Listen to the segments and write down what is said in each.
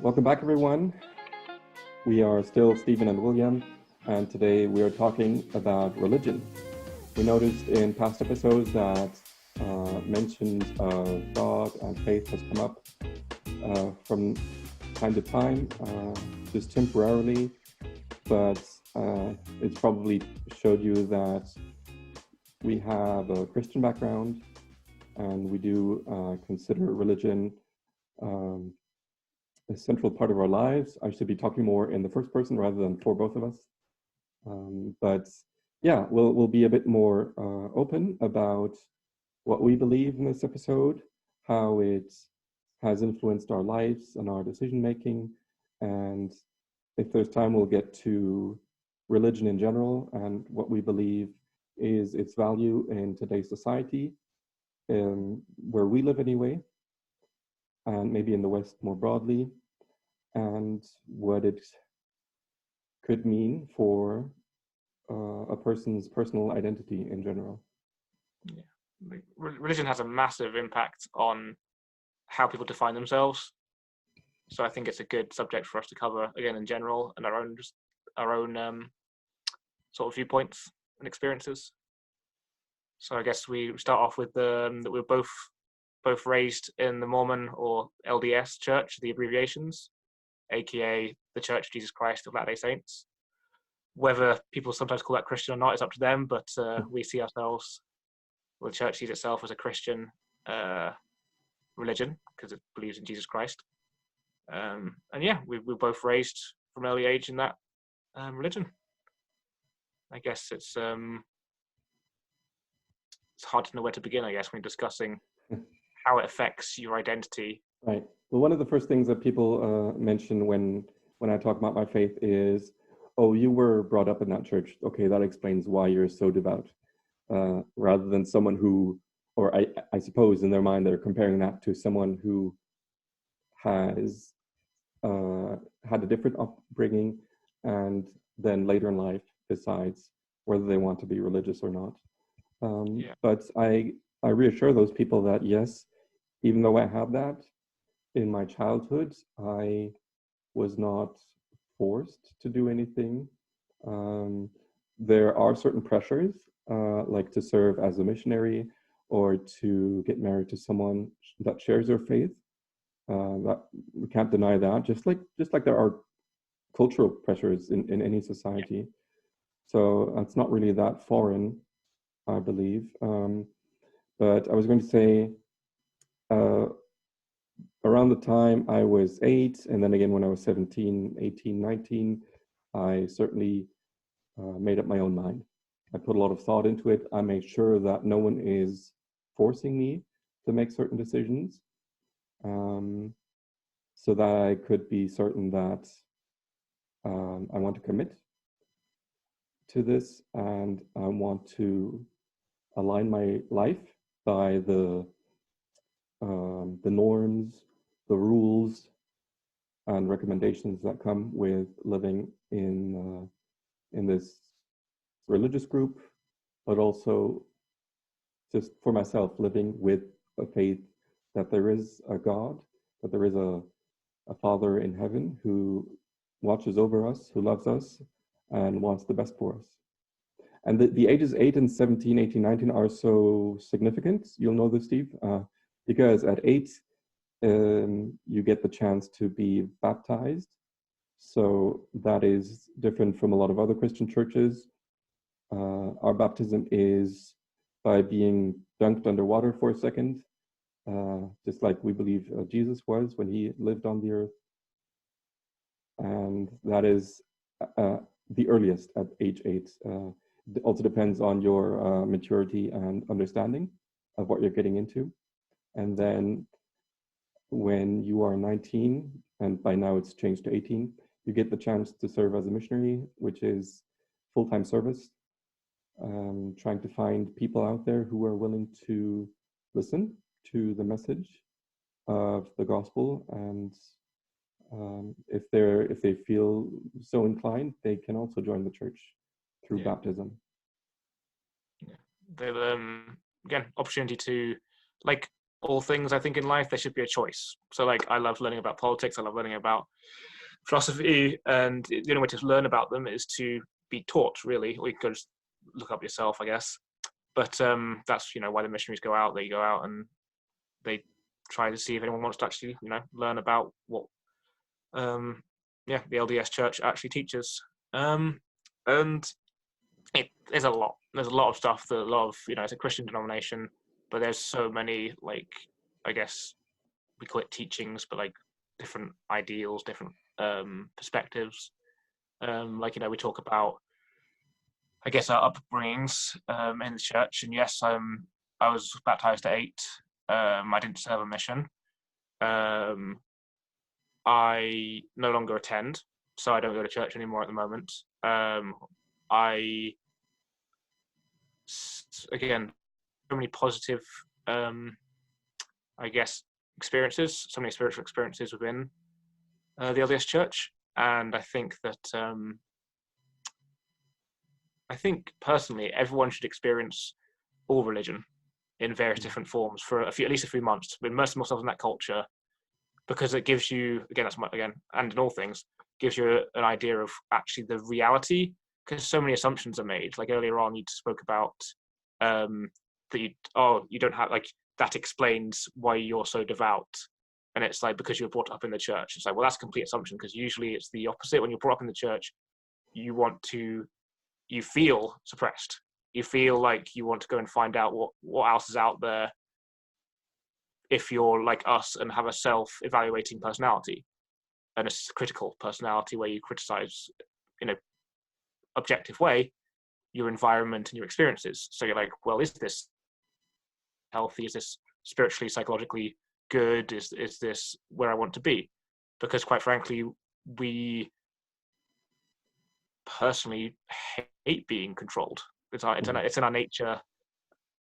Welcome back, everyone. We are still Stephen and William, and today we are talking about religion. We noticed in past episodes that mentions of God and faith has come up from time to time, just temporarily, but it's probably showed you that we have a Christian background, and we do consider religion a central part of our lives. I should be talking more in the first person rather than for both of us. But yeah, we'll be a bit more open about what we believe in this episode, how it has influenced our lives and our decision making, and if there's time, we'll get to religion in general and what we believe is its value in today's society, where we live anyway, and maybe in the West more broadly, and what it could mean for a person's personal identity in general. Yeah, religion has a massive impact on how people define themselves. So I think it's a good subject for us to cover again in general and our own sort of viewpoints and experiences. So I guess we start off with that we're both raised in the Mormon or LDS Church, the abbreviations, aka the Church of Jesus Christ of Latter-day Saints. Whether people sometimes call that Christian or not is up to them, but we see ourselves, well, the church sees itself as a Christian religion because it believes in Jesus Christ. And yeah, we were both raised from an early age in that religion. I guess it's hard to know where to begin, I guess, when discussing how it affects your identity. Right. Well, one of the first things that people mention when I talk about my faith is, oh, you were brought up in that church. Okay, that explains why you're so devout. Rather than someone who, or I suppose in their mind, they're comparing that to someone who has had a different upbringing and then later in life decides whether they want to be religious or not. But I reassure those people that yes, even though I have that in my childhood, I was not forced to do anything. There are certain pressures, like to serve as a missionary or to get married to someone that shares your faith. That we can't deny that. Just like there are cultural pressures in any society. So it's not really that foreign, I believe. But I was going to say, around the time I was 8, and then again when I was 17, 18, 19, I certainly made up my own mind. I put a lot of thought into it. I made sure that no one is forcing me to make certain decisions, so that I could be certain that I want to commit to this and I want to align my life by the norms, the rules, and recommendations that come with living in this religious group, but also just for myself, living with a faith that there is a God, that there is a Father in heaven who watches over us, who loves us, and wants the best for us. And the ages 8 and 17, 18, 19 are so significant. You'll know this, Steve, because at 8, you get the chance to be baptized. So that is different from a lot of other Christian churches. Our baptism is by being dunked underwater for a second, just like we believe Jesus was when he lived on the earth. And that is the earliest at age 8. It also depends on your maturity and understanding of what you're getting into. And then when you are 19, and by now it's changed to 18, you get the chance to serve as a missionary, which is full-time service, trying to find people out there who are willing to listen to the message of the gospel, and if they feel so inclined, they can also join the church through baptism. Again, opportunity to, like all things I think in life, there should be a choice. So like I love learning about politics, I love learning about philosophy, and the only way to learn about them is to be taught, really, or you can just look up yourself, I guess. But that's why the missionaries go out. They go out and they try to see if anyone wants to actually learn about what the LDS Church actually teaches. And there's a lot of stuff that it's a Christian denomination, but there's so many, like, I guess we call it teachings, but like different ideals, different perspectives. We talk about, I guess, our upbringings in the church. And yes, I was baptized at 8. I didn't serve a mission. I no longer attend, so I don't go to church anymore at the moment. Again, so many positive, I guess, experiences, so many spiritual experiences within the LDS Church. And I think that, I think personally, everyone should experience all religion in various different forms for at least a few months, to immerse themselves in that culture, because it gives you, and in all things, gives you an idea of actually the reality, because so many assumptions are made. Like earlier on, you spoke about that you don't have, like, that explains why you're so devout. And it's like, because you were brought up in the church. It's like, well, that's a complete assumption, because usually it's the opposite. When you're brought up in the church, you feel suppressed. You feel like you want to go and find out what else is out there, if you're like us and have a self-evaluating personality and a critical personality where you criticize in an objective way your environment and your experiences. So you're like, well, is this healthy? Is this spiritually, psychologically good? Is this where I want to be? Because quite frankly, we personally hate being controlled. It's in our nature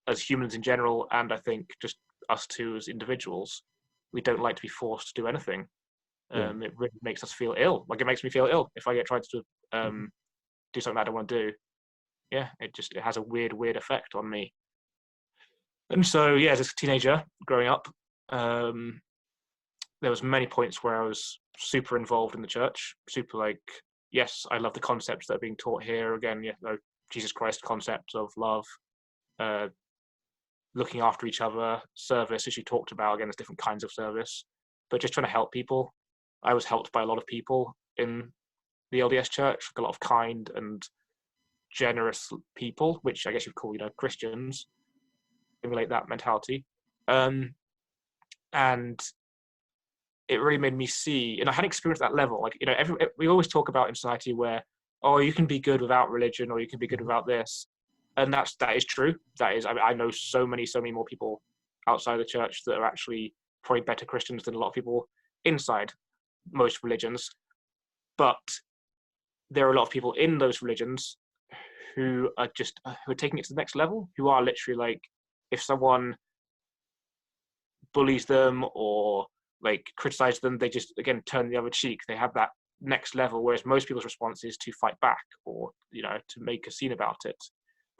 as humans in general, and I think just us too as individuals. We don't like to be forced to do anything. It really makes us feel ill. Like, it makes me feel ill if I get tried to do something I don't want to do. Yeah, it has a weird effect on me. And so, yeah, as a teenager growing up, there was many points where I was super involved in the church, super like, yes, I love the concepts that are being taught here. Again, Jesus Christ concepts of love, looking after each other, service, as you talked about. Again, there's different kinds of service, but just trying to help people. I was helped by a lot of people in the LDS Church, like a lot of kind and generous people, which I guess you'd call, Christians, emulate that mentality. And it really made me see, and I had experienced that level. Like, we always talk about in society where, oh, you can be good without religion, or you can be good without this. And that is true. I know so many more people outside the church that are actually probably better Christians than a lot of people inside most religions. But there are a lot of people in those religions who are taking it to the next level, who are literally like, if someone bullies them or like criticize them, they just, again, turn the other cheek. They have that next level, whereas most people's response is to fight back or, to make a scene about it.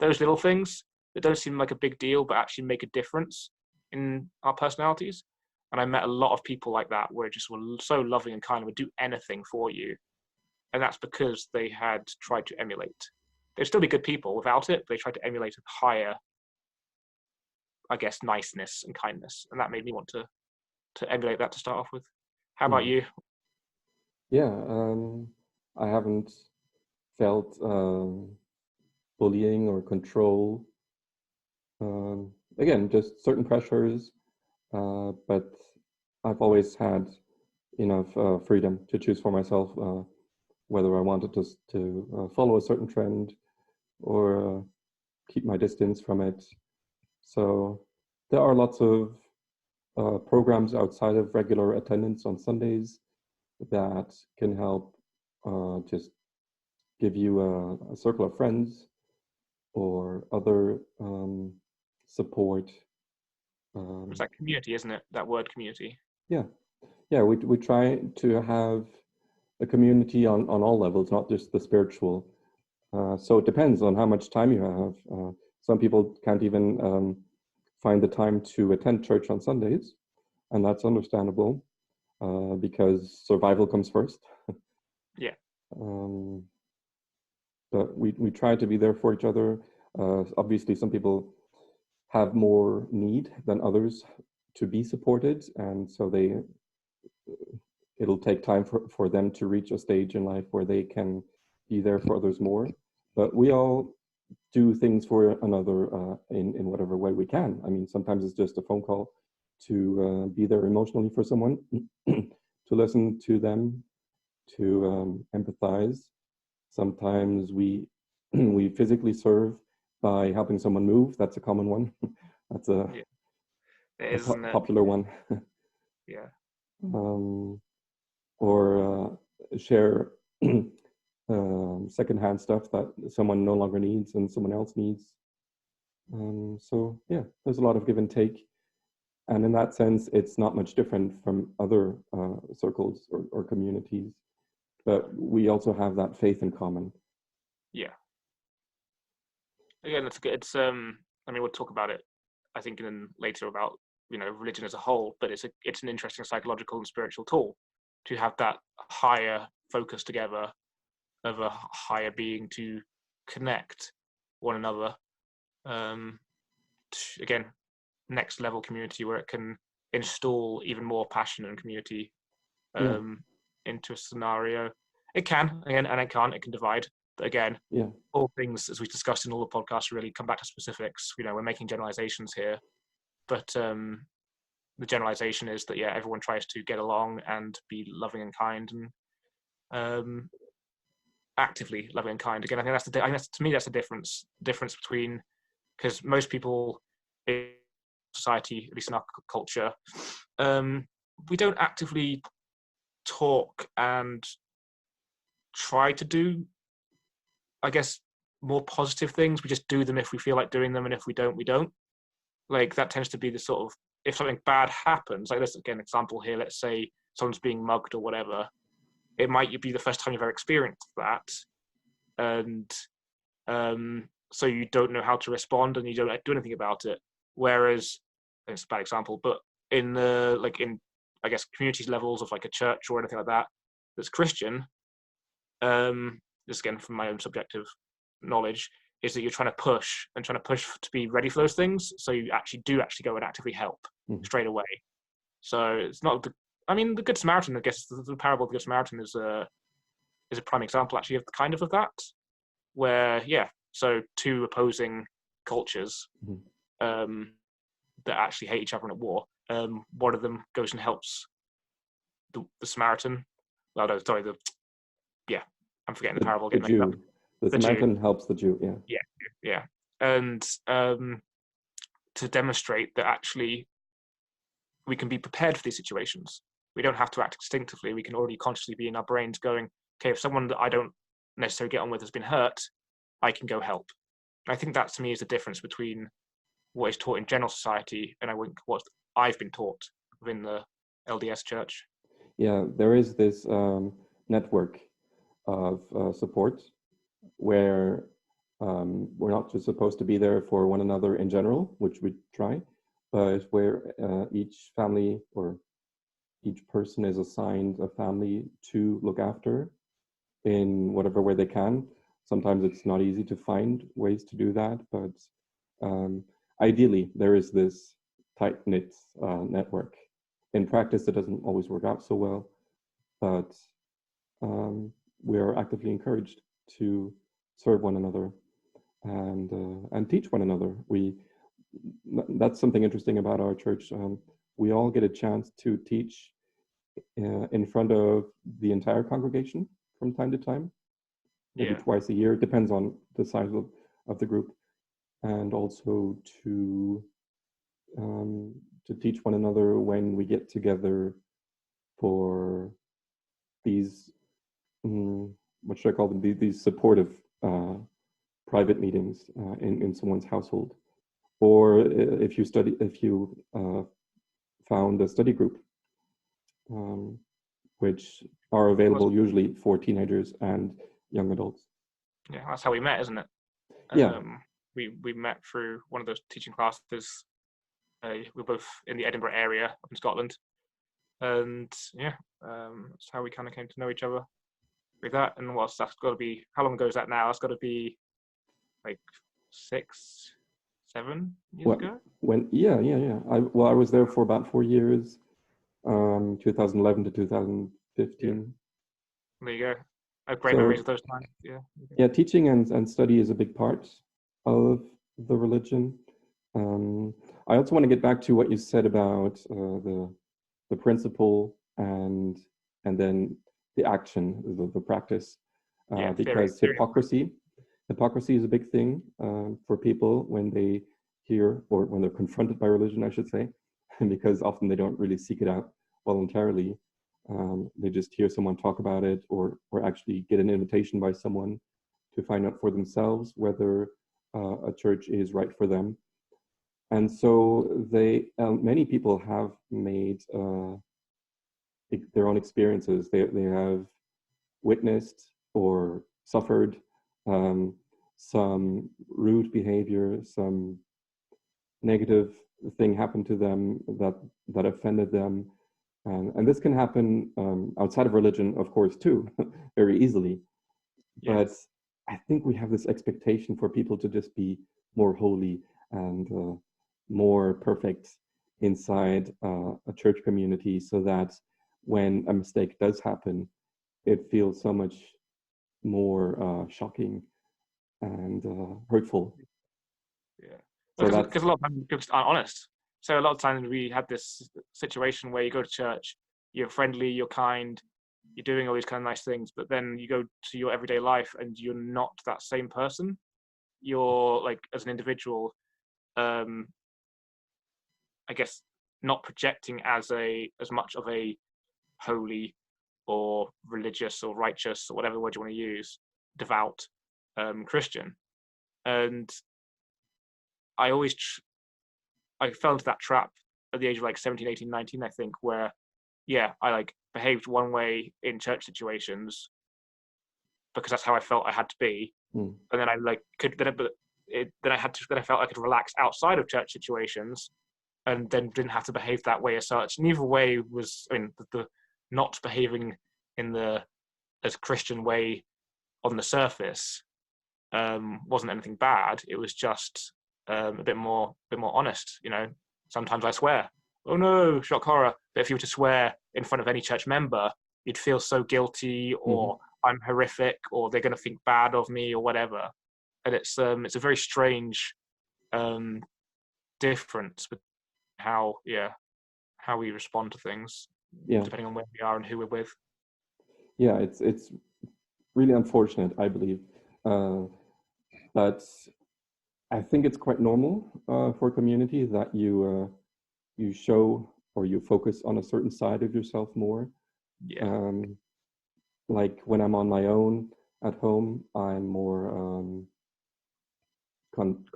Those little things that don't seem like a big deal, but actually make a difference in our personalities. And I met a lot of people like that, where just were so loving and kind and would do anything for you. And that's because they had tried to emulate. They'd still be good people without it, but they tried to emulate a higher, I guess, niceness and kindness. And that made me want to emulate that to start off with. How about you? Yeah, I haven't felt bullying or control. Again, just certain pressures, but I've always had enough freedom to choose for myself whether I wanted to follow a certain trend or keep my distance from it. So there are lots of programs outside of regular attendance on Sundays that can help just give you a circle of friends or other support. It's that community, isn't it? That word community. Yeah. We try to have a community on all levels, not just the spiritual. So it depends on how much time you have. Some people can't even find the time to attend church on Sundays, and that's understandable because survival comes first. Yeah. But we try to be there for each other. Obviously, some people have more need than others to be supported, and so it'll take time for them to reach a stage in life where they can be there for others more. But we all do things for another in whatever way we can. I mean, sometimes it's just a phone call to be there emotionally for someone, to listen to them, to empathize. Sometimes we we physically serve by helping someone move. That's a common one. That's a popular one. Yeah. Or share secondhand stuff that someone no longer needs and someone else needs. So yeah, there's a lot of give and take. And in that sense, it's not much different from other circles or communities. But we also have that faith in common. Yeah. Again, it's good. It's I mean, we'll talk about it, I think, later about religion as a whole. But it's an interesting psychological and spiritual tool to have that higher focus together of a higher being to connect one another. Again, next level community where it can install even more passion and community into a scenario. It can, again, and it can't. It can divide. But again, all things, as we discussed in all the podcasts, really come back to specifics. We're making generalizations here, but the generalization is that everyone tries to get along and be loving and kind and actively loving and kind. Again, I think to me that's the difference between, because most people in society, at least in our culture, we don't actively talk and try to do, I guess, more positive things. We just do them if we feel like doing them, and if we don't, we don't. Like, that tends to be the sort of, if something bad happens, like, let's again example here, let's say someone's being mugged or whatever, it might be the first time you've ever experienced that, and so you don't know how to respond and you don't do anything about it. Whereas, it's a bad example, but in I guess communities levels of like a church or anything like that that's Christian, this again from my own subjective knowledge, is that you're trying to push to be ready for those things, so you actually go and actively help straight away. So it's not the Good Samaritan, I guess the parable of the Good Samaritan is a prime example actually of that, where so two opposing cultures that actually hate each other and at war, one of them goes and helps the Samaritan. Oh, no, sorry, I'm forgetting the parable. The Jew. The Samaritan helps the Jew, Yeah. And to demonstrate that actually we can be prepared for these situations. We don't have to act instinctively. We can already consciously be in our brains going, okay, if someone that I don't necessarily get on with has been hurt, I can go help. And I think that to me is the difference between what is taught in general society and I think what I've been taught within the LDS Church. Yeah, there is this network of support where we're not just supposed to be there for one another in general, which we try, but where each family or each person is assigned a family to look after in whatever way they can. Sometimes it's not easy to find ways to do that, but ideally there is this tight-knit network. In practice, it doesn't always work out so well, but we are actively encouraged to serve one another and teach one another. That's something interesting about our church. We all get a chance to teach in front of the entire congregation from time to time, maybe twice a year. It depends on the size of the group, and also to teach one another when we get together for these, what should I call them? These supportive private meetings in someone's household, or if you found a study group, which are available usually for teenagers and young adults. Yeah, that's how we met, isn't it? Yeah. We met through one of those teaching classes we're both in the Edinburgh area up in Scotland, and yeah, that's how we kind of came to know each other with that. And that's got to be, how long ago is that now? That's got to be like 6, 7 years ago. Yeah. I was there for about 4 years, 2011 to 2015. There you go. I have great memories of those times. Yeah, teaching and study is a big part of the religion. I also want to get back to what you said about the principle and then the action, the practice, because hypocrisy is a big thing for people when they hear, or when they're confronted by religion, I should say, because often they don't really seek it out voluntarily. They just hear someone talk about it, or actually get an invitation by someone to find out for themselves whether a church is right for them. And so many people have made their own experiences. They have witnessed or suffered some rude behavior, some negative thing happened to them that offended them. And this can happen outside of religion, of course, too, very easily. Yes. But I think we have this expectation for people to just be more holy and more perfect inside a church community, so that when a mistake does happen, it feels so much more shocking and hurtful. Yeah, because a lot of times people just aren't honest. So a lot of times we had this situation where you go to church, you're friendly, you're kind, you're doing all these kind of nice things, but then you go to your everyday life and you're not that same person. You're like, as an individual, I guess not projecting as much of a holy or religious or righteous or whatever word you want to use, devout Christian. And I fell into that trap at the age of like 17, 18, 19, I think, where, I like behaved one way in church situations because that's how I felt I had to be. And then I like I felt I could relax outside of church situations and then didn't have to behave that way as such. Neither way was, the not behaving in the as Christian way on the surface wasn't anything bad. It was just a bit more honest. Sometimes I swear. Oh no, shock horror. But if you were to swear in front of any church member, you'd feel so guilty, or I'm horrific, or they're going to think bad of me, or whatever. And it's a very strange difference with how we respond to things, depending on where we are and who we're with. Yeah, it's really unfortunate, I believe, but I think it's quite normal for a community that you show or you focus on a certain side of yourself more. Like when I'm on my own at home, I'm more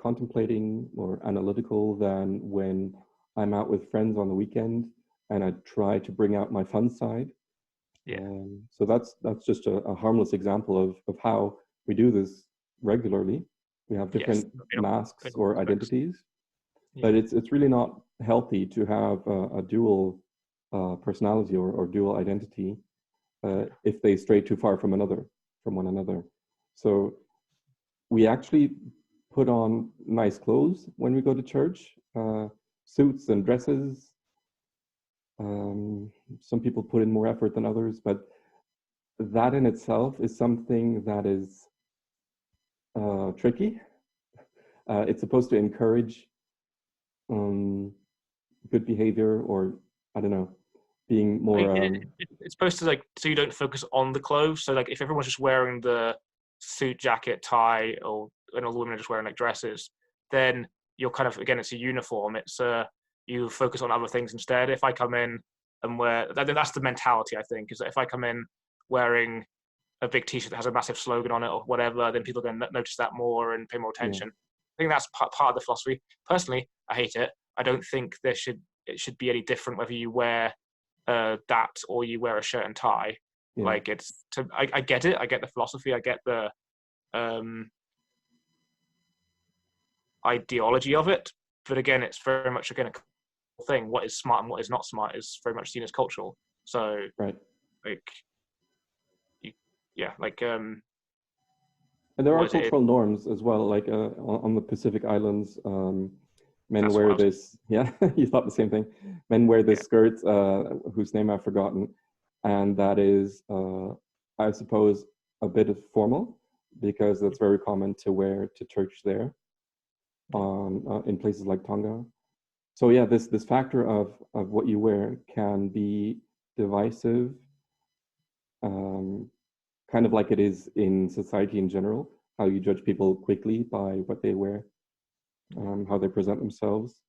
contemplating, more analytical than when I'm out with friends on the weekend, and I try to bring out my fun side. So that's just a harmless example of how we do this regularly. We have different masks or identities, but it's really not healthy to have a dual personality or dual identity if they stray too far from one another. So we actually put on nice clothes when we go to church, suits and dresses. Some people put in more effort than others, but that in itself is something that is tricky. It's supposed to encourage good behavior, or I don't know, being more. It's supposed to, like, so you don't focus on the clothes. So like, if everyone's just wearing the suit, jacket, tie, and all the women are just wearing like dresses, then you're kind of, again, it's a uniform. It's you focus on other things instead. If I come in and that's the mentality, I think, is that if I come in wearing a big t-shirt that has a massive slogan on it or whatever, then people are going to notice that more and pay more attention. I think that's part of the philosophy. Personally, I hate it. I don't think it should be any different whether you wear that or you wear a shirt and tie. Like, I get it. I get the philosophy. I get the ideology of it. But again, it's very much, again, thing. What is smart and what is not smart is very much seen as cultural. So Right. like, And there are what is it? cultural norms as well, like on the Pacific Islands, men That's what I wear was. this, yeah, you thought the same thing. Men wear this Yeah. skirt, whose name I've forgotten, and that is, I suppose, a bit of formal, because that's very common to wear to church there, in places like Tonga. So yeah, this factor of what you wear can be divisive, um, kind of like it is in society in general, how you judge people quickly by what they wear, how they present themselves.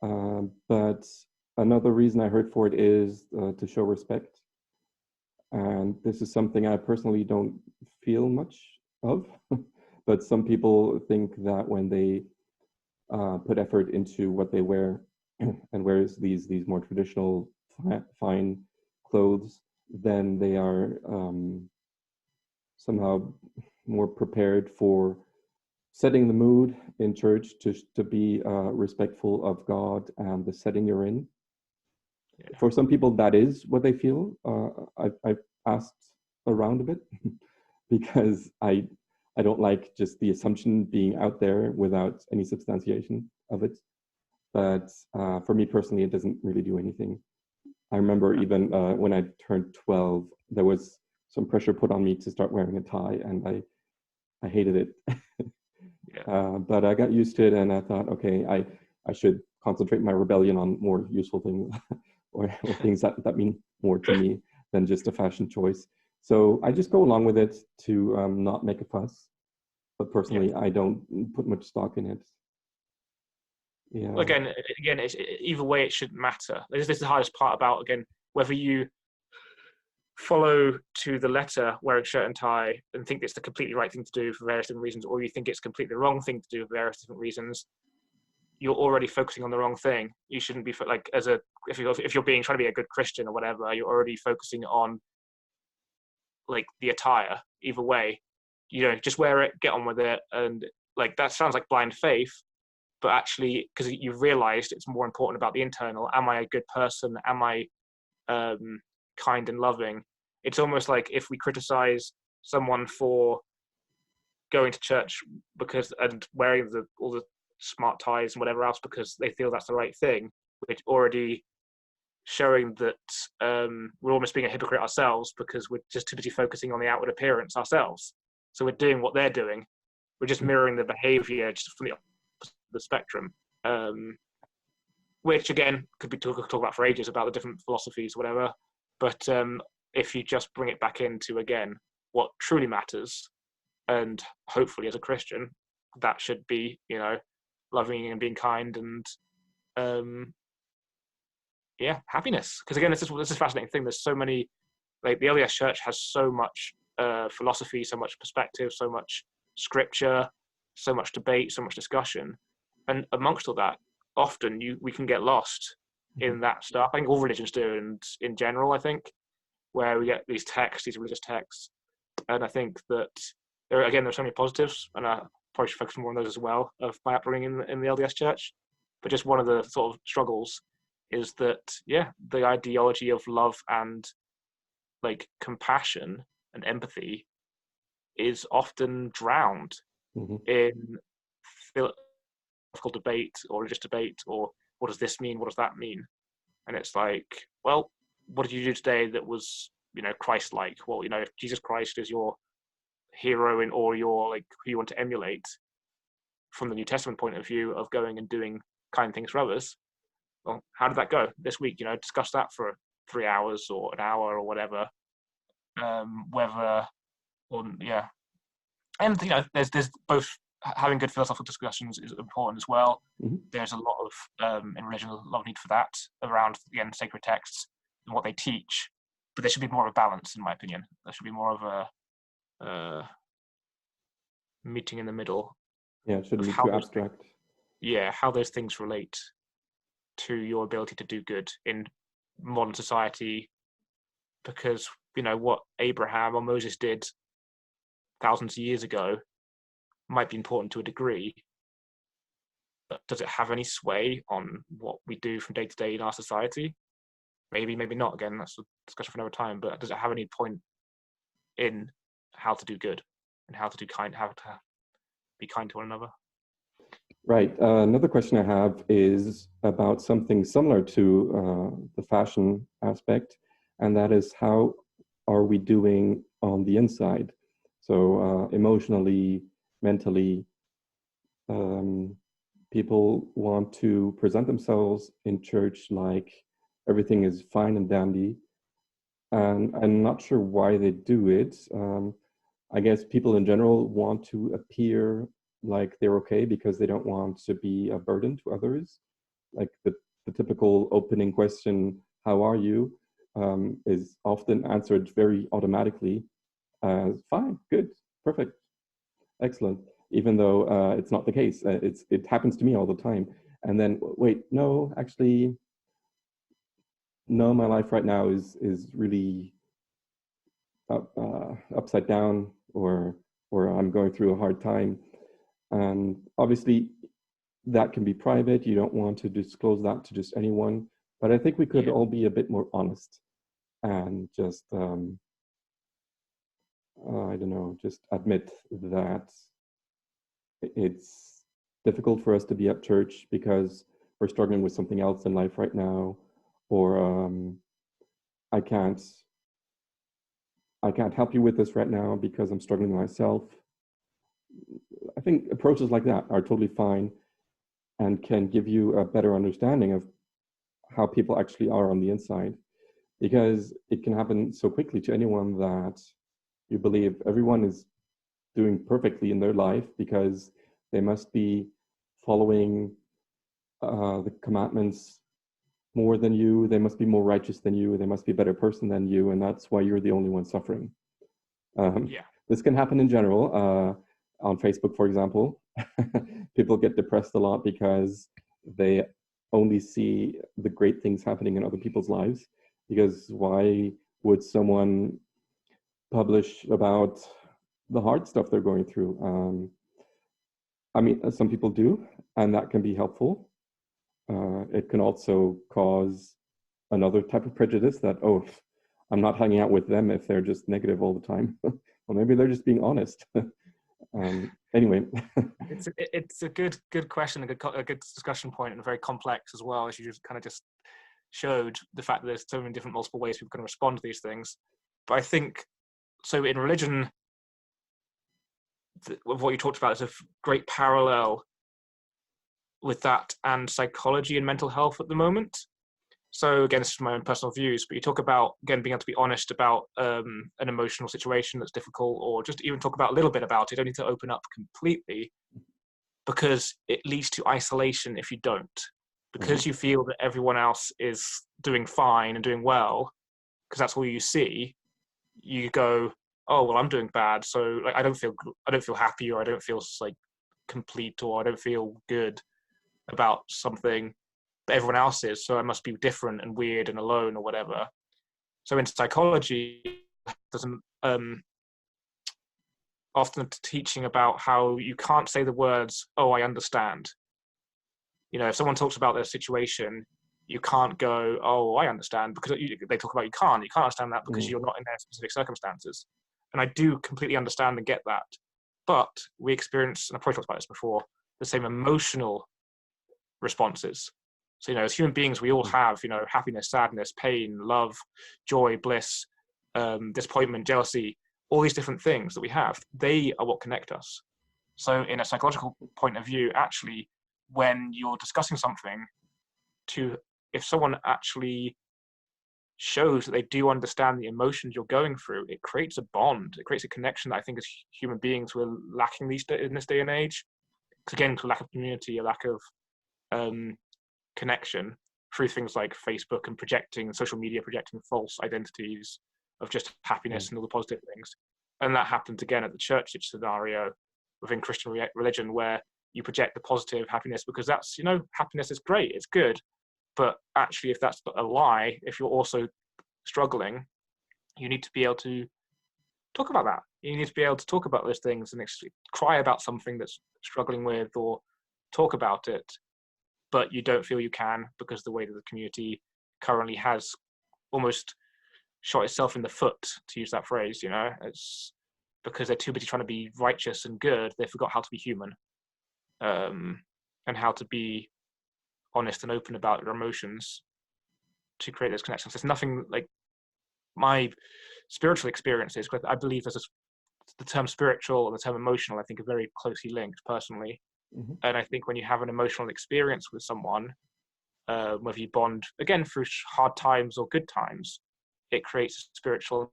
But another reason I heard for it is to show respect. And this is something I personally don't feel much of. But some people think that when they put effort into what they wear and wears these more traditional fine clothes, then they are somehow more prepared for setting the mood in church, to be respectful of God and the setting you're in. Yeah. For some people, that is what they feel. I've asked around a bit because I don't like just the assumption being out there without any substantiation of it. But for me personally, it doesn't really do anything. I remember even when I turned 12, there was some pressure put on me to start wearing a tie, and I hated it. Yeah. But I got used to it, and I thought, okay, I should concentrate my rebellion on more useful things, or things that mean more to me than just a fashion choice. So I just go along with it to not make a fuss. But Yeah. personally, I don't put much stock in it. Yeah. Again, it's, either way, it shouldn't matter. This is the hardest part about, again, whether you follow to the letter wearing shirt and tie and think it's the completely right thing to do for various different reasons, or you think it's completely the wrong thing to do for various different reasons. You're already focusing on the wrong thing. You shouldn't be like, if you're being trying to be a good Christian or whatever, you're already focusing on like the attire. Either way, just wear it, get on with it, and like that sounds like blind faith, but actually, because you've realized it's more important about the internal. Am I a good person? Am I kind and loving? It's almost like if we criticize someone for going to church and wearing all the smart ties and whatever else because they feel that's the right thing, which already showing that we're almost being a hypocrite ourselves because we're just too busy focusing on the outward appearance ourselves. So we're doing what they're doing. We're just mirroring the behavior just from the opposite of the spectrum. Which again could be talk about for ages about the different philosophies, whatever. But if you just bring it back into again what truly matters, and hopefully as a Christian, that should be loving and being kind and happiness. Because again, this is a fascinating thing. There's so many, like the LDS Church has so much philosophy, so much perspective, so much scripture, so much debate, so much discussion, and amongst all that, often we can get lost in that stuff. I think all religions do, and in general, I think, where we get these religious texts, and I think that there's so many positives, and I probably should focus more on those as well of my upbringing in the LDS Church. But just one of the sort of struggles is that the ideology of love and like compassion and empathy is often drowned in philosophical debate or religious debate, or what does this mean? What does that mean? And it's like, well, what did you do today that was, Christ-like? Well, if Jesus Christ is your hero or your like who you want to emulate from the New Testament point of view of going and doing kind things for others, well, how did that go this week? Discuss that for 3 hours or an hour or whatever. Whether, or and there's both having good philosophical discussions is important as well. Mm-hmm. There's a lot of in religion, a lot of need for that around again sacred texts and what they teach, but there should be more of a balance, in my opinion. There should be more of a meeting in the middle. Yeah, it shouldn't be too abstract. How those things relate to your ability to do good in modern society, because what Abraham or Moses did thousands of years ago might be important to a degree, but does it have any sway on what we do from day to day in our society? Maybe, maybe not. Again, that's a discussion for another time. But does it have any point in how to do good and how to be kind to one another? Right. Another question I have is about something similar to the fashion aspect, and that is, how are we doing on the inside? So emotionally, mentally, people want to present themselves in church like everything is fine and dandy, and I'm not sure why they do it. I guess people in general want to appear like they're okay because they don't want to be a burden to others. Like the typical opening question, "How are you?" Is often answered very automatically as "Fine, good, perfect, excellent," even though it's not the case. It happens to me all the time. And then, wait, no, actually, no, my life right now is really upside down, or I'm going through a hard time. And obviously, that can be private. You don't want to disclose that to just anyone. But I think we could all be a bit more honest and just, I don't know, just admit that it's difficult for us to be at church because we're struggling with something else in life right now, or I can't help you with this right now because I'm struggling myself. I think approaches like that are totally fine and can give you a better understanding of how people actually are on the inside, because it can happen so quickly to anyone that you believe everyone is doing perfectly in their life because they must be following the commandments more than you, they must be more righteous than you, they must be a better person than you, and that's why you're the only one suffering. This can happen in general. On Facebook, for example, people get depressed a lot because they only see the great things happening in other people's lives. Because why would someone publish about the hard stuff they're going through? I mean, some people do, and that can be helpful. It can also cause another type of prejudice that, oh, I'm not hanging out with them if they're just negative all the time. Well, maybe they're just being honest. Anyway. it's a good question, a good discussion point, and very complex as well, as you just kind of just showed the fact that there's so many different multiple ways people can respond to these things. But I think, so in religion, what you talked about is a great parallel with that and psychology and mental health at the moment. So again, this is my own personal views, but you talk about, again, being able to be honest about an emotional situation that's difficult, or just even talk about a little bit about it. You don't need to open up completely, because it leads to isolation if you don't. Because you feel that everyone else is doing fine and doing well, because that's all you see, you go, oh, well, I'm doing bad, so like I don't feel happy, or I don't feel like complete, or I don't feel good about something, but everyone else is, so I must be different and weird and alone or whatever. So in psychology, doesn't often teaching about how you can't say the words, oh, I understand. You know, if someone talks about their situation, you can't go, oh, I understand, because they talk about you can't understand that because you're not in their specific circumstances. And I do completely understand and get that. But we experience, and I've probably talked about this before, the same emotional responses. So, you know, as human beings, we all have, you know, happiness, sadness, pain, love, joy, bliss, disappointment, jealousy, all these different things that we have. They are what connect us. So in a psychological point of view, actually, when you're discussing something, if someone actually shows that they do understand the emotions you're going through, it creates a bond. It creates a connection that I think as human beings we're lacking in this day and age. Because again, a lack of community, a lack of connection through things like Facebook and social media projecting false identities of just happiness and all the positive things. And that happens again at the church scenario within Christian religion, where you project the positive happiness because that's, you know, happiness is great, it's good. But actually, if that's a lie, if you're also struggling, you need to be able to talk about that. You need to be able to talk about those things and cry about something that's struggling with, or talk about it, but you don't feel you can because the way that the community currently has almost shot itself in the foot, to use that phrase. It's because they're too busy trying to be righteous and good, they forgot how to be human, and how to be honest and open about their emotions to create those connections. There's nothing like my spiritual experiences, because I believe the term spiritual and the term emotional, I think, are very closely linked personally. Mm-hmm. And I think when you have an emotional experience with someone, whether you bond, again, through hard times or good times, it creates a spiritual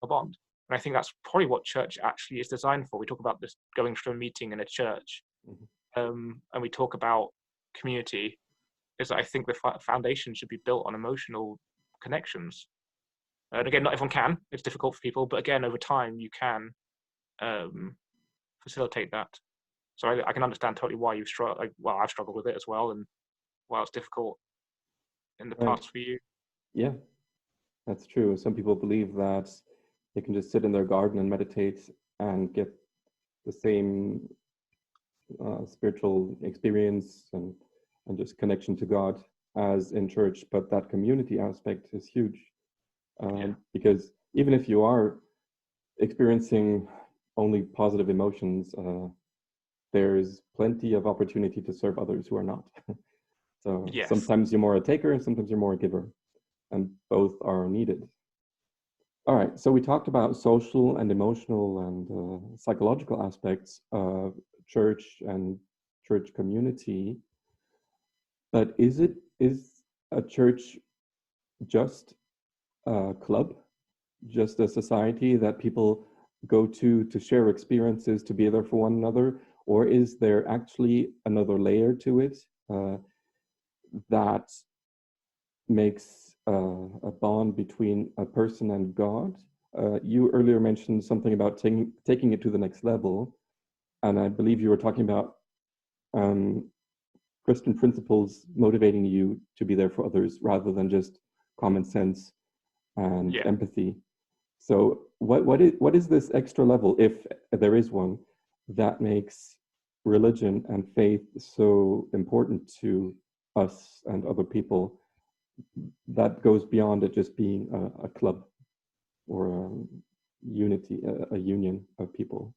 bond. And I think that's probably what church actually is designed for. We talk about this going through a meeting in a church, Mm-hmm. and we talk about community, is that I think the foundation should be built on emotional connections. And again, not everyone can. It's difficult for people, but again, over time, you can facilitate that. So I can understand totally why you've struggled. Well, I've struggled with it as well, and why it's difficult in the Right. past for you. Yeah, that's true. Some people believe that they can just sit in their garden and meditate and get the same spiritual experience and just connection to God as in church, but that community aspect is huge. Because even if you are experiencing only positive emotions, there's plenty of opportunity to serve others who are not. So Yes. sometimes you're more a taker, and sometimes you're more a giver, and both are needed. All right, so we talked about social and emotional and psychological aspects of church and church community, but is a church just a club, just a society that people go to share experiences, to be there for one another, or is there actually another layer to it that makes a bond between a person and God? You earlier mentioned something about taking it to the next level, and I believe you were talking about Christian principles motivating you to be there for others rather than just common sense and empathy. So what is this extra level, if there is one, that makes religion and faith so important to us and other people, that goes beyond it just being a club or a unity, a union of people?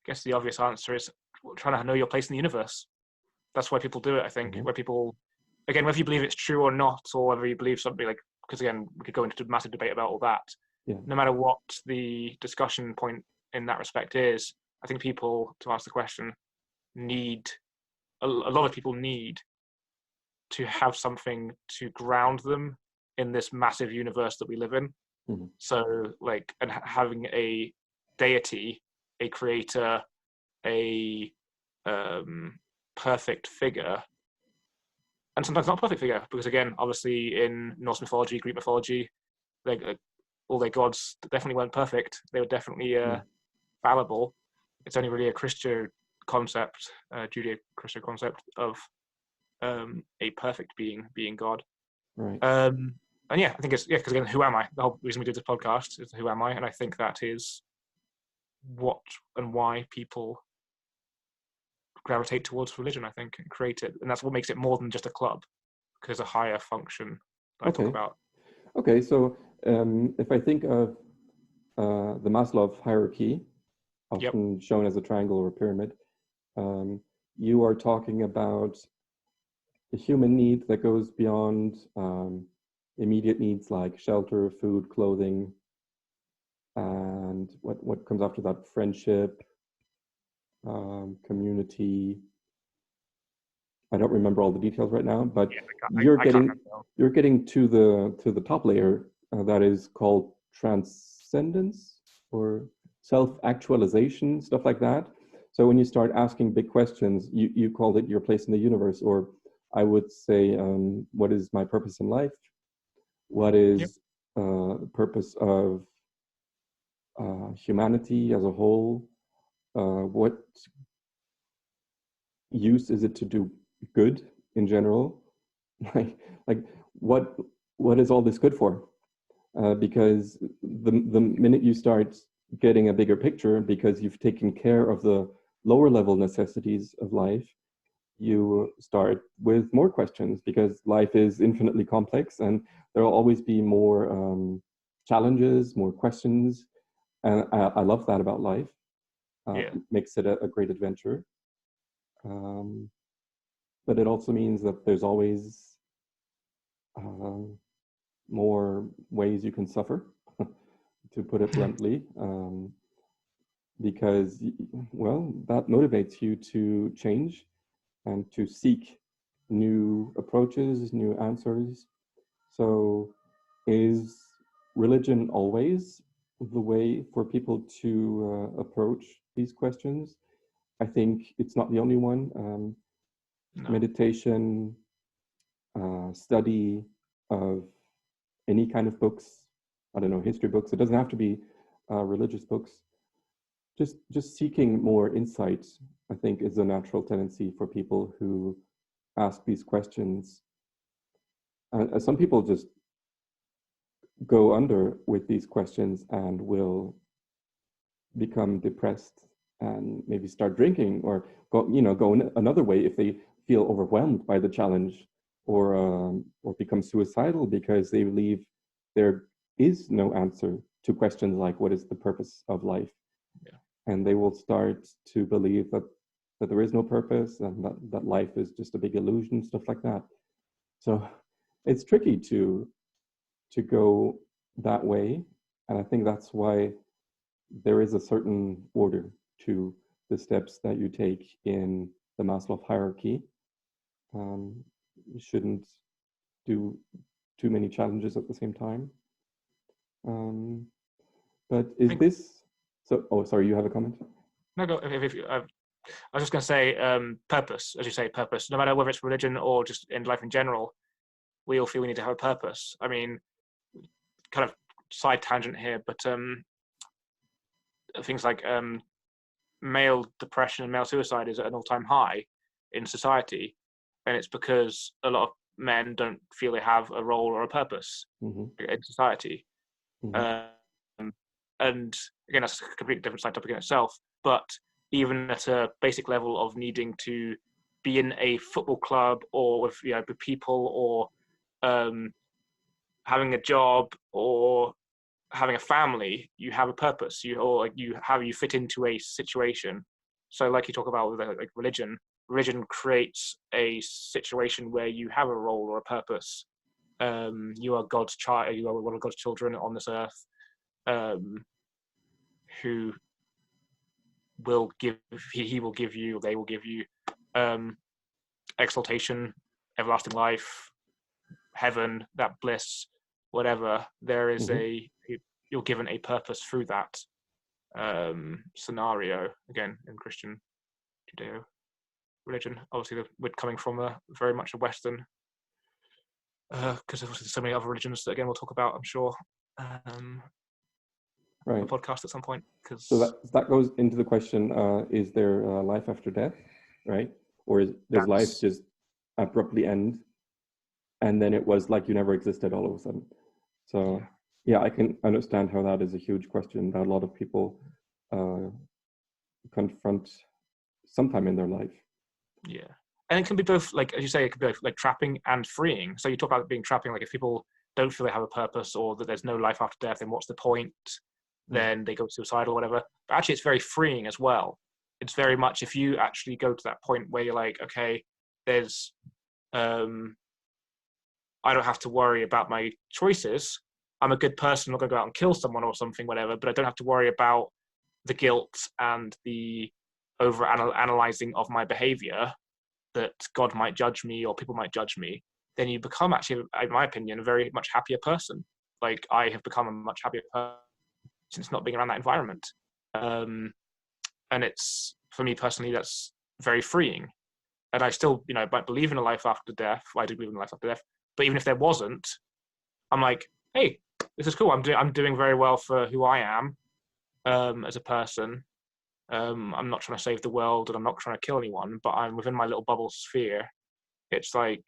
I guess the obvious answer is trying to know your place in the universe. That's why people do it, I think. Mm-hmm. Where people, again, whether you believe it's true or not, or whether you believe something like, because again, we could go into a massive debate about all that. Yeah. No matter what the discussion point in that respect is, I think people, to answer the question, a lot of people need to have something to ground them in this massive universe that we live in. Mm-hmm. So, and having a deity, a creator, a perfect figure, and sometimes not a perfect figure, because again, obviously in Norse mythology, Greek mythology, all their gods definitely weren't perfect. They were definitely fallible. It's only really a Christian concept, Judeo-Christian concept of a perfect being God. Right. And I think it's because again, who am I? The whole reason we did this podcast is who am I, and I think that is what and why people gravitate towards religion, I think, and create it. And that's what makes it more than just a club, because there's a higher function that I talk about. Okay, so if I think of the Maslow hierarchy, often shown as a triangle or a pyramid, you are talking about the human need that goes beyond immediate needs like shelter, food, clothing, and what comes after that? Friendship, community. I don't remember all the details right now, but you're getting to the top layer that is called transcendence or self-actualization, stuff like that. So when you start asking big questions, you called it your place in the universe, or I would say, what is my purpose in life? What is the purpose of humanity as a whole? What use is it to do good in general? like what is all this good for? Because the minute you start getting a bigger picture, because you've taken care of the lower level necessities of life, you start with more questions, because life is infinitely complex and there will always be more challenges, more questions. And I love that about life. Yeah. Makes it a great adventure. But it also means that there's always more ways you can suffer, to put it bluntly, because, well, that motivates you to change and to seek new approaches, new answers. So is religion always the way for people to approach these questions? I think it's not the only one. No. Meditation, study of any kind of books, I don't know, history books. It doesn't have to be religious books. Just seeking more insight, I think, is a natural tendency for people who ask these questions. Some people just go under with these questions and will become depressed and maybe start drinking, or go another way if they feel overwhelmed by the challenge, or become suicidal because they believe there is no answer to questions like, what is the purpose of life? Yeah. And they will start to believe that there is no purpose, and that life is just a big illusion, stuff like that. So it's tricky to go that way. And I think that's why there is a certain order to the steps that you take in the Maslow hierarchy. You shouldn't do too many challenges at the same time. But is this so? Oh, sorry, you have a comment? No, go. I was just going to say, purpose, as you say, purpose. No matter whether it's religion or just in life in general, we all feel we need to have a purpose. I mean, kind of side tangent here, but things like male depression and male suicide is at an all-time high in society, and it's because a lot of men don't feel they have a role or a purpose in society. And again, that's a completely different side topic in itself. But even at a basic level of needing to be in a football club, or with with people, or having a job, or having a family, you have a purpose. You fit into a situation. So, like you talk about with like religion creates a situation where you have a role or a purpose. You are God's child. You are one of God's children on this earth, who will give. He will give you. They will give you exaltation, everlasting life, heaven, that bliss, whatever. There is you're given a purpose through that scenario. Again, in Christian Judeo religion, obviously we're coming from a very much a Western, because there's so many other religions that again we'll talk about, I'm sure, right. on the podcast at some point. So that goes into the question: is there life after death, right? Or does life just abruptly end, and then it was like you never existed all of a sudden? So yeah, I can understand how that is a huge question that a lot of people confront sometime in their life. Yeah, and it can be both, like as you say, it can be like trapping and freeing. So you talk about it being trapping, like if people don't feel they have a purpose, or that there's no life after death, then what's the point? Then they go suicidal or whatever. But actually it's very freeing as well. It's very much, if you actually go to that point where you're like, okay, there's I don't have to worry about my choices. I'm a good person, I'm not gonna go out and kill someone or something, whatever, but I don't have to worry about the guilt and the over analyzing of my behavior, that God might judge me or people might judge me. Then you become, actually, in my opinion, a very much happier person. Like I have become a much happier person since not being around that environment. And it's, for me personally, that's very freeing. And I still, might believe in a life after death. Well, I do believe in a life after death. But even if there wasn't, I'm like, hey, this is cool. I'm doing very well for who I am as a person. I'm not trying to save the world, and I'm not trying to kill anyone, but I'm within my little bubble sphere. It's like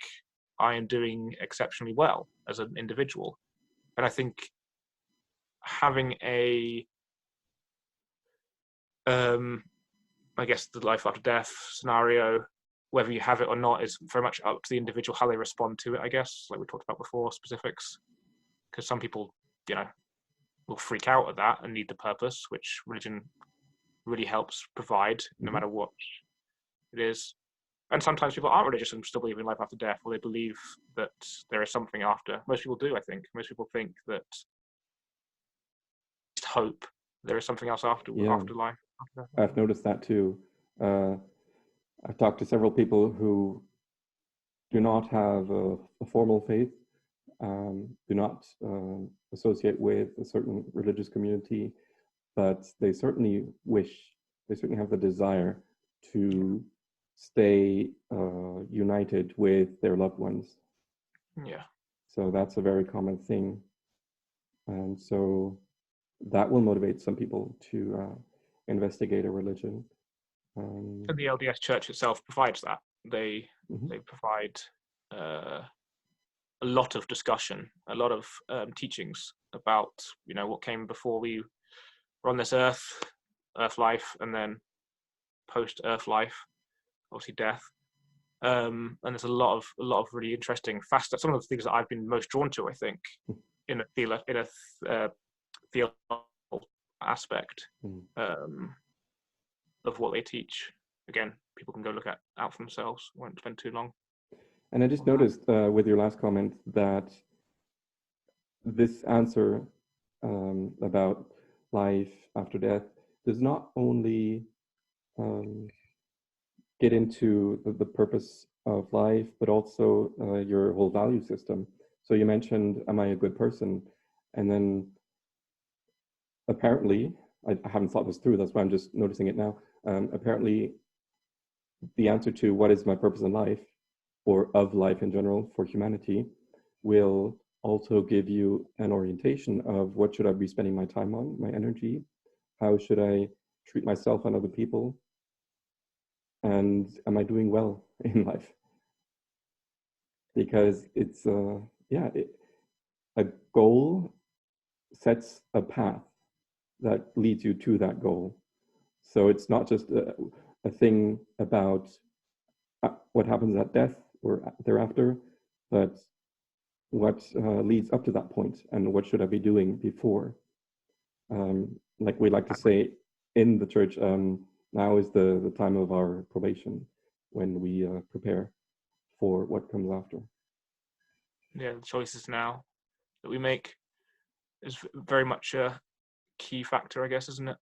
I am doing exceptionally well as an individual. And I think having I guess the life after death scenario whether you have it or not is very much up to the individual how they respond to it, I guess, like we talked about before, specifics. Because some people, will freak out at that and need the purpose, which religion really helps provide, no matter what it is. And sometimes people aren't religious and still believe in life after death, or they believe that there is something after. Most people do, I think. Most people think that hope there is something else after life. I've noticed that too. I've talked to several people who do not have a formal faith, do not associate with a certain religious community, but they certainly have the desire to stay united with their loved ones. Yeah. So that's a very common thing. And so that will motivate some people to investigate a religion. And the LDS Church itself provides that. They provide a lot of discussion, a lot of teachings about what came before we were on this earth life, and then post earth life, obviously death. And there's a lot of really interesting facets. Some of the things that I've been most drawn to, I think, in a theological aspect of what they teach. Again, people can go look out for themselves. Won't spend too long. And I just noticed with your last comment that this answer about life after death does not only get into the purpose of life, but also your whole value system. So you mentioned, am I a good person? And then apparently, I haven't thought this through, that's why I'm just noticing it now. Apparently, the answer to what is my purpose in life, or of life in general for humanity, will also give you an orientation of what should I be spending my time on, my energy, how should I treat myself and other people, and am I doing well in life? Because it's, a goal sets a path that leads you to that goal. So it's not just a thing about what happens at death or thereafter, but what leads up to that point and what should I be doing before. Like we like to say in the church, now is the time of our probation, when we prepare for what comes after. Yeah, the choices now that we make is very much a key factor, I guess, isn't it?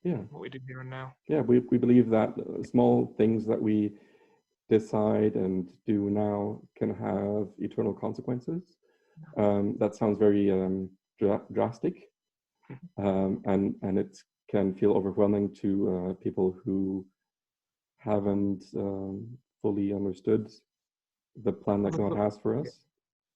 Yeah. What we do here and now. Yeah, we believe that small things that we decide and do now can have eternal consequences. That sounds very drastic, and it can feel overwhelming to people who haven't fully understood the plan that God has for us.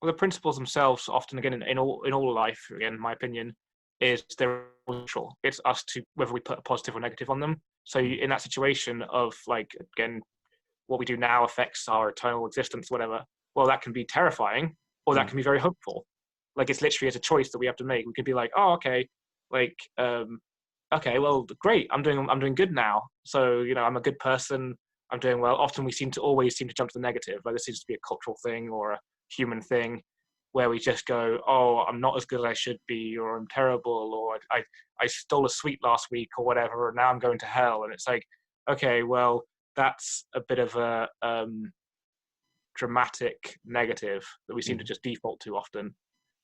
Well, the principles themselves, often again in all life, again, in my opinion, is they're neutral. It's us to whether we put a positive or negative on them. So in that situation of again, what we do now affects our eternal existence, whatever. Well, that can be terrifying, or that can be very hopeful. It's literally a choice that we have to make. We could be like, oh, okay, okay, well, great, I'm doing good now. So I'm a good person. I'm doing well. Often we always seem to jump to the negative. This seems to be a cultural thing or a human thing, where we just go, oh, I'm not as good as I should be, or I'm terrible, or I stole a sweet last week, or whatever, and now I'm going to hell. And it's like, okay, well, that's a bit of a dramatic negative that we seem to just default to often.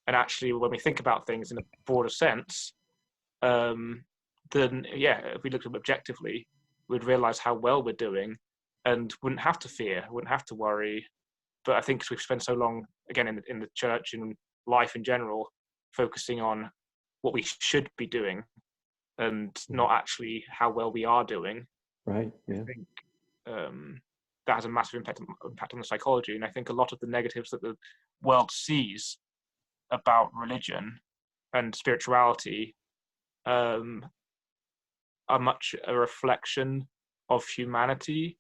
And actually, when we think about things in a broader sense, then if we looked at them objectively, we'd realize how well we're doing and wouldn't have to fear, wouldn't have to worry. But I think because we've spent so long, again, in the church and life in general, focusing on what we should be doing and not actually how well we are doing. Right. Yeah. I think that has a massive impact on the psychology. And I think a lot of the negatives that the world sees about religion and spirituality are much a reflection of humanity's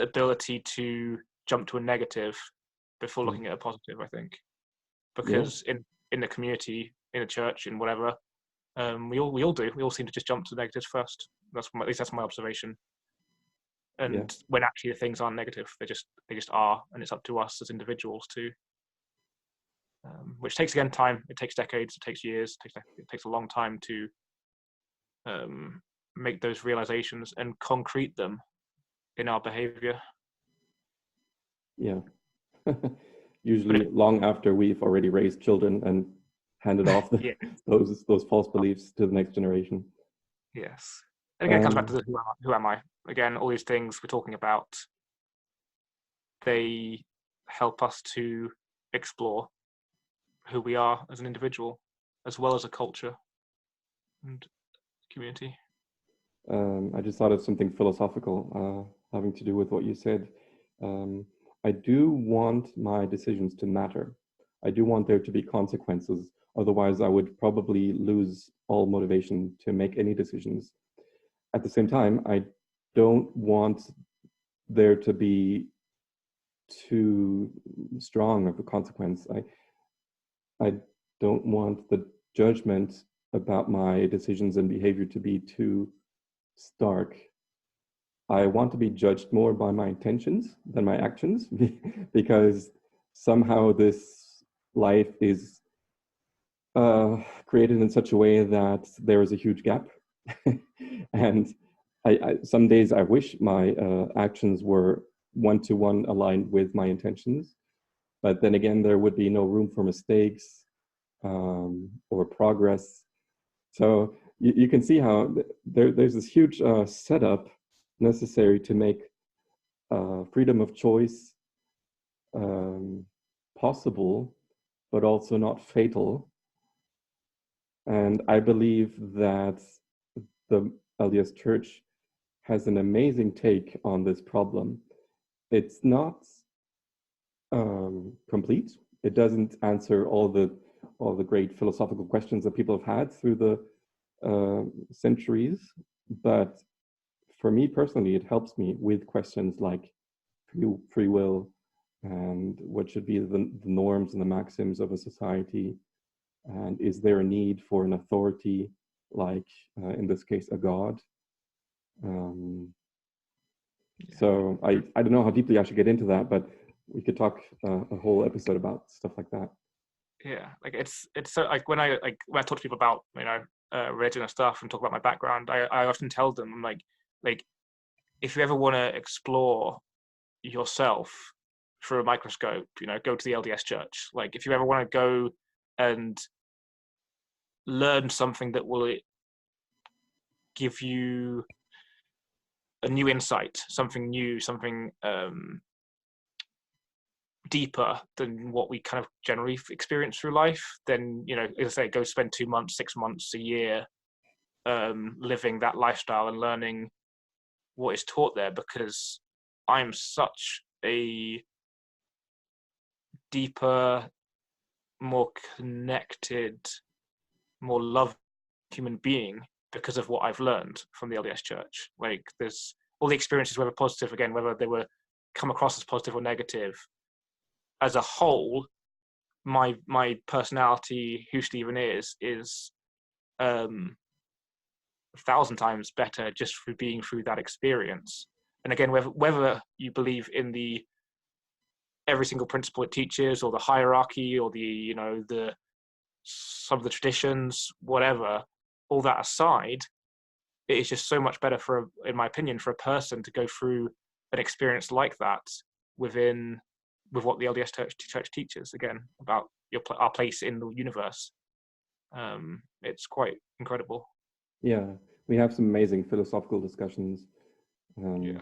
ability to jump to a negative before looking at a positive, I think. Because in the community, in the church, in whatever, we all do. We all seem to just jump to the negatives first. At least that's my observation. Yeah. and when actually the things aren't negative, they just are, and it's up to us as individuals to, which takes again time. It takes decades, it takes years, it takes a long time to make those realizations and concrete them in our behavior. Yeah. But Usually long after we've already raised children and handed off yeah, those false beliefs to the next generation. yes. And again, it comes back to Um, the who am I? Again, all these things we're talking about, they help us to explore who we are as an individual, as well as a culture and community. I just thought of something philosophical having to do with what you said. Um, I do want my decisions to matter. I do want there to be consequences. Otherwise, I would probably lose all motivation to make any decisions. At the same time, I don't want there to be too strong of a consequence. I don't want the judgment about my decisions and behavior to be too stark. I want to be judged more by my intentions than my actions because somehow this life is created in such a way that there is a huge gap. And some days I wish my actions were one-to-one aligned with my intentions. But then again, there would be no room for mistakes or progress. So you can see how there's this huge setup necessary to make freedom of choice possible, but also not fatal. And I believe that the LDS Church has an amazing take on this problem. It's not complete. It doesn't answer all the great philosophical questions that people have had through the centuries, but for me personally, it helps me with questions like free will and what should be the norms and the maxims of a society, and is there a need for an authority, like in this case, a god. So I don't know how deeply I should get into that, but we could talk a whole episode about stuff like that. Yeah, like it's so like when I talk to people about religion and stuff and talk about my background, I often tell them I'm like if you ever want to explore yourself through a microscope, go to the LDS Church. Like if you ever want to go and learn something that will give you a new insight, something new, something deeper than what we kind of generally experience through life, then as I say, go spend 2 months, 6 months, a year living that lifestyle and learning what is taught there, because I'm such a deeper, more connected, more loved human being because of what I've learned from the LDS Church. Like there's all the experiences, whether positive, again, whether they were come across as positive or negative, as a whole, my personality, who Stephen is 1,000 times better just through being through that experience. And again, whether you believe in the every single principle it teaches, or the hierarchy, or the some of the traditions, whatever, all that aside, it is just so much better in my opinion, for a person to go through an experience like that with what the LDS Church teaches, again, about our place in the universe. It's quite incredible. Yeah, we have some amazing philosophical discussions. Yeah.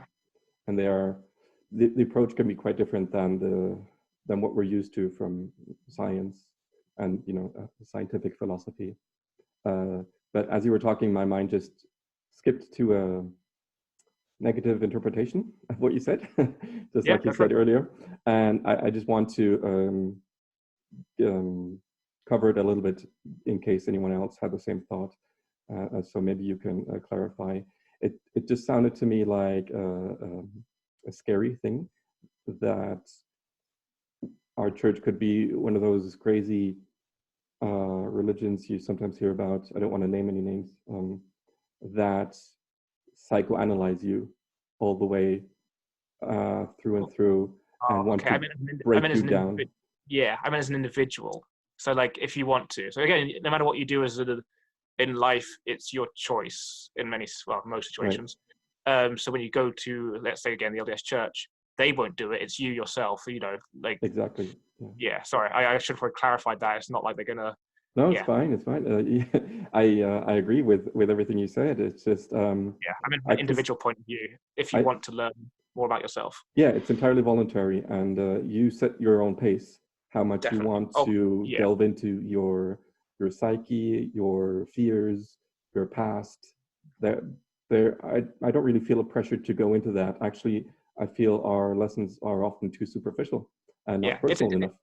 And the approach can be quite different than what we're used to from science and scientific philosophy. But as you were talking, my mind just skipped to a negative interpretation of what you said, just like you said earlier. And I just want to cover it a little bit in case anyone else had the same thought. So maybe you can clarify. It just sounded to me like a scary thing that our church could be one of those crazy religions you sometimes hear about. I don't want to name any names, that psychoanalyze you all the way through and through and want Okay, to I break meant you as an down. yeah, I meant as an individual. So like, if you want to. So again, no matter what you do in life, it's your choice in most Right. situations. So when you go to, let's say again, the LDS Church, they won't do it. It's you yourself. You know, like, Exactly. Yeah. yeah. Sorry, I should have clarified that. It's not like they're gonna. No, it's Yeah, fine. It's fine. I agree with everything you said. It's just yeah. I mean, from I an cause individual point of view, if you I want to learn more about yourself, yeah, it's entirely voluntary, and you set your own pace. How much you definitely. want Oh, to yeah, delve into your psyche, your fears, your past. There, I don't really feel a pressure to go into that. Actually, I feel our lessons are often too superficial and yeah. not personal enough.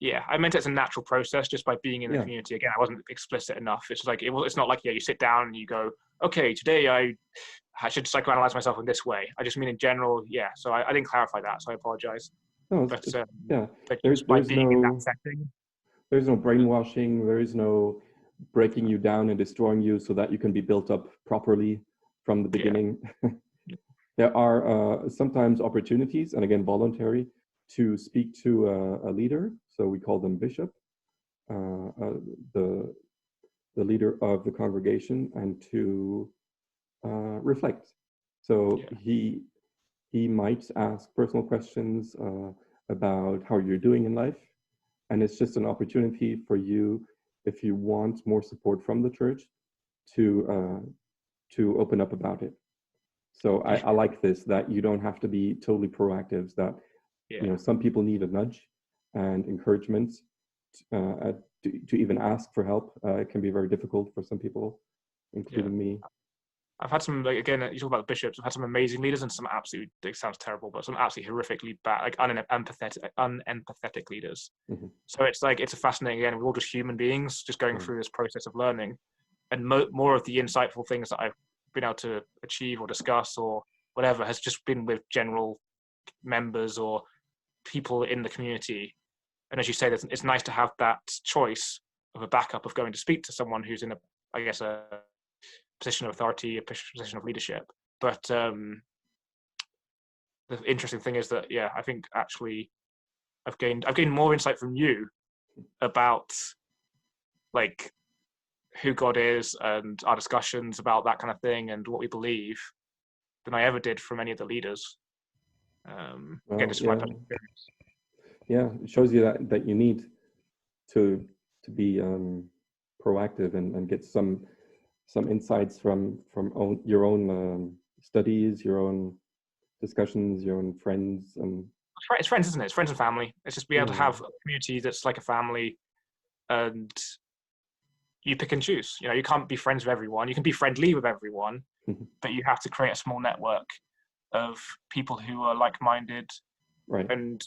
Yeah, I meant it's a natural process just by being in the Yeah, community. Again, I wasn't explicit enough. It's like it's not like, yeah, you sit down and you go, okay, today I should psychoanalyze myself in this way. I just mean in general, yeah. So I didn't clarify that, so I apologize. no, But yeah. but just by being in that setting, There's no brainwashing. There is no breaking you down and destroying you so that you can be built up properly from the yeah, beginning. There are sometimes opportunities, and again, voluntary, to speak to a leader. So we call them bishop, uh, uh, the the leader of the congregation, and to reflect. So yeah, he might ask personal questions about how you're doing in life, and it's just an opportunity for you, if you want more support from the church, to open up about it. So I like this, that you don't have to be totally proactive, that yeah, some people need a nudge and encouragement to even ask for help. It can be very difficult for some people, yeah. including me. I've had some, like, again, you talk about the bishops. I've had some amazing leaders and some absolute. It sounds terrible, but some absolutely horrifically bad, like unempathetic leaders. Mhm. So it's like it's a fascinating. Again, we're all just human beings, just going Right. through this process of learning, and more of the insightful things that I've been able to achieve or discuss or whatever has just been with general members or people in the community. And as you say, it's nice to have that choice of a backup of going to speak to someone who's in I guess, a position of authority, a position of leadership. But the interesting thing is that, yeah, I think actually I've gained more insight from you about, like, who God is and our discussions about that kind of thing and what we believe than I ever did from any of the leaders. Again, Well, just from my yeah, personal experience. yeah, it shows you that you need to be proactive and get some insights from your own studies, your own discussions, your own friends, and It's friends, isn't it? It's friends and family. It's just be able to yeah, have a community that's like a family, and you pick and choose. You know, you can't be friends with everyone. You can be friendly with everyone, but you have to create a small network of people who are like-minded. right, And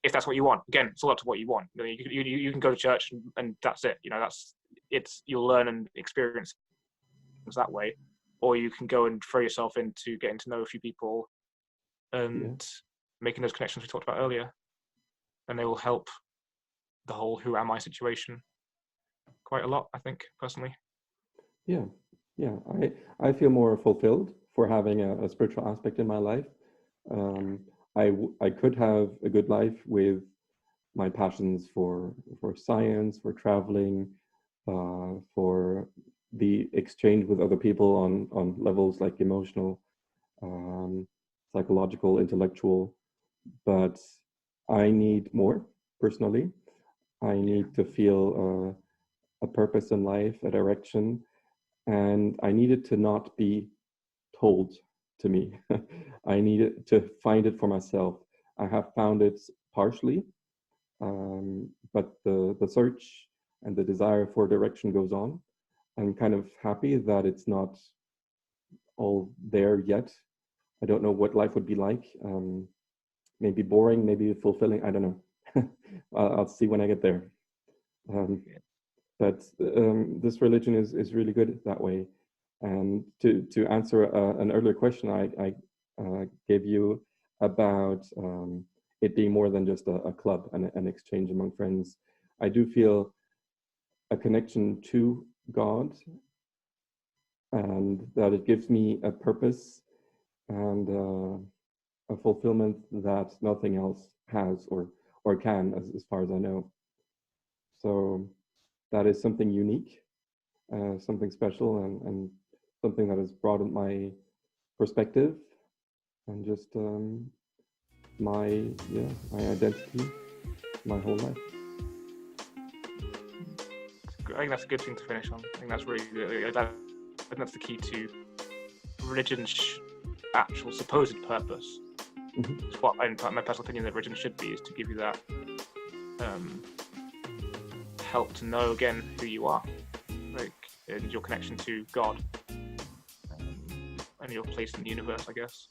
if that's what you want, again, it's all up to what you want. You know, you can go to church and that's it. You know, you'll learn and experience things that way, or you can go and throw yourself into getting to know a few people yeah, and making those connections we talked about earlier, and they will help the whole "who am I" situation quite a lot. I think personally. yeah, yeah. I feel more fulfilled for having a spiritual aspect in my life. Um, I could have a good life with my passions for science, for traveling, for the exchange with other people on levels like emotional, um, psychological, intellectual. But I need more personally. I Yeah, need to feel a purpose in life, a direction, and I need it to not be told to me. I need it to find it for myself. I have found it partially, but the search and the desire for direction goes on. I'm kind of happy that it's not all there yet. I don't know what life would be like. Maybe boring, maybe fulfilling. I don't know. I'll see when I get there. Um, yeah, but this religion is really good that way. And to answer an earlier question I gave you about it being more than just a club and an exchange among friends, I do feel a connection to God, and that it gives me a purpose and a fulfillment that nothing else has or can, as far as I know. So that is something unique, something special, and something that has broadened my perspective and just my identity, my whole life. I think that's a good thing to finish on. I think that's really good. I think that's the key to religion's actual supposed purpose. Mm-hmm. It's what, in my personal opinion, that religion should be, is to give you that help to know again who you are, like, and your connection to God, and your place in the universe, I guess.